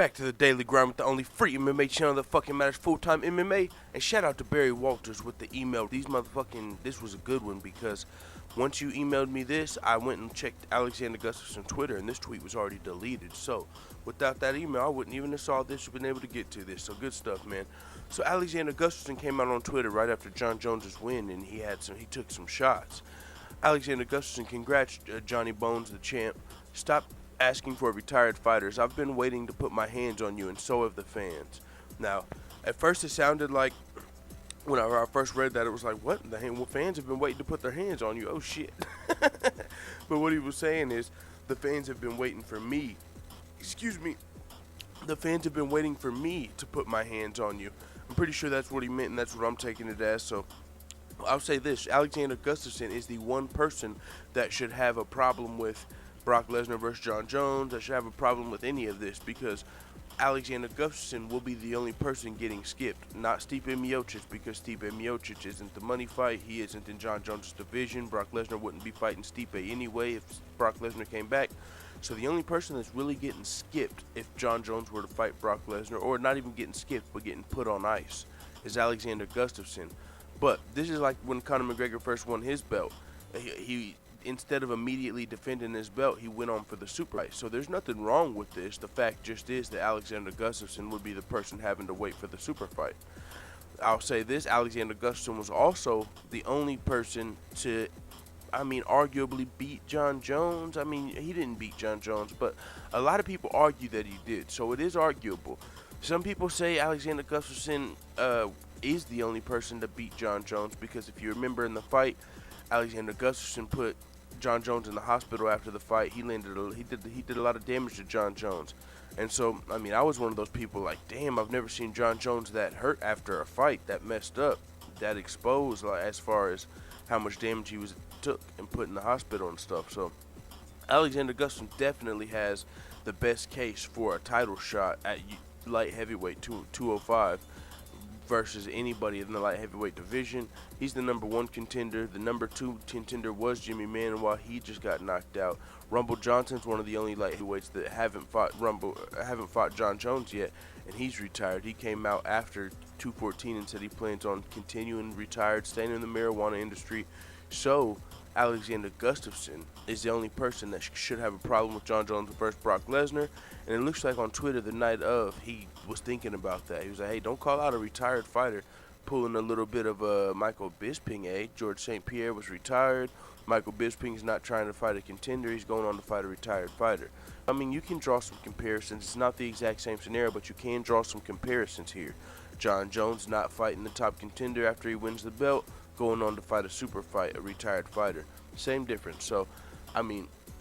Back to the daily grind with the only free MMA channel that fucking matters, Full-Time MMA. And shout out to Barry Walters with the email. This was a good one because once you emailed me this, I went and checked Alexander Gustuffson's Twitter, and this tweet was already deleted. So without that email, I wouldn't even have saw this or been able to get to this. So good stuff, man. So Alexander Gustuffson came out on Twitter right after John Jones' win, and he took some shots. Alexander Gustuffson, congrats, Johnny Bones, the champ. Stop asking for retired fighters. I've been waiting to put my hands on you, and so have the fans. Now, at first it sounded like, when I first read that, it was like, what? The fans have been waiting to put their hands on you. Oh, shit. But what he was saying is, the fans have been waiting for me. Excuse me. The fans have been waiting for me to put my hands on you. I'm pretty sure that's what he meant, and that's what I'm taking it as. So I'll say this. Alexander Gustuffson is the one person that should have a problem with Brock Lesnar versus John Jones. I should have a problem with any of this because Alexander Gustuffson will be the only person getting skipped, not Stipe Miocic, because Stipe Miocic isn't the money fight. He isn't in John Jones' division. Brock Lesnar wouldn't be fighting Stipe anyway if Brock Lesnar came back. So the only person that's really getting skipped if John Jones were to fight Brock Lesnar, or not even getting skipped but getting put on ice, is Alexander Gustuffson. But this is like when Conor McGregor first won his belt. He instead of immediately defending his belt, he went on for the super fight. So there's nothing wrong with this. The fact just is that Alexander Gustuffson would be the person having to wait for the super fight. I'll say this, Alexander Gustuffson was also the only person to, arguably beat John Jones. He didn't beat John Jones, but a lot of people argue that he did. So it is arguable. Some people say Alexander Gustuffson is the only person to beat John Jones because if you remember in the fight, Alexander Gustuffson put John Jones in the hospital after the fight. He did a lot of damage to John Jones. And so, I was one of those people like, damn, I've never seen John Jones that hurt after a fight, that messed up, that exposed, like, as far as how much damage he took and put in the hospital and stuff. So Alexander Gustuffson definitely has the best case for a title shot at light heavyweight 205 versus anybody in the light heavyweight division. He's the number one contender. The number two contender was Jimmy Manuwa. He just got knocked out. Rumble Johnson's one of the only light heavyweights that haven't fought John Jones yet, and he's retired. He came out after 214 and said he plans on continuing retired, staying in the marijuana industry. So Alexander Gustuffson is the only person that should have a problem with John Jones versus Brock Lesnar. And it looks like on Twitter the night of, he was thinking about that. He was like, hey, don't call out a retired fighter. Pulling a little bit of Michael Bisping, eh? George St. Pierre was retired. Michael Bisping's not trying to fight a contender. He's going on to fight a retired fighter. You can draw some comparisons. It's not the exact same scenario, but you can draw some comparisons here. John Jones not fighting the top contender after he wins the belt, going on to fight a super fight, a retired fighter. Same difference. So,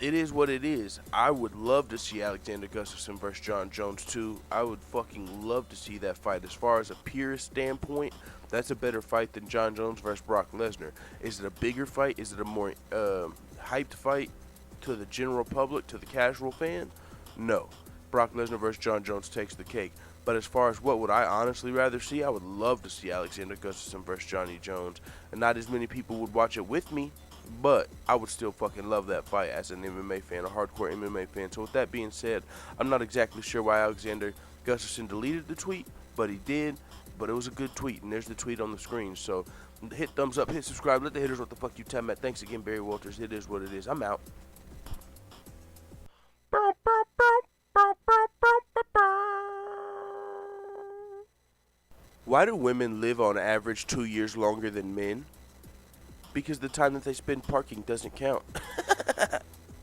it is what it is. I would love to see Alexander Gustuffson versus John Jones too. I would fucking love to see that fight. As far as a purist standpoint, that's a better fight than John Jones versus Brock Lesnar. Is it a bigger fight? Is it a more hyped fight to the general public, to the casual fan? No. Brock Lesnar versus John Jones takes the cake. But as far as what would I honestly rather see, I would love to see Alexander Gustuffson versus Johnny Jones. And not as many people would watch it with me, but I would still fucking love that fight as an MMA fan, a hardcore MMA fan. So with that being said, I'm not exactly sure why Alexander Gustuffson deleted the tweet, but he did. But it was a good tweet, and there's the tweet on the screen. So hit thumbs up, hit subscribe, let the haters what the fuck you tell me. Thanks again, Barry Walters. It is what it is. I'm out. Why do women live on average 2 years longer than men? Because the time that they spend parking doesn't count.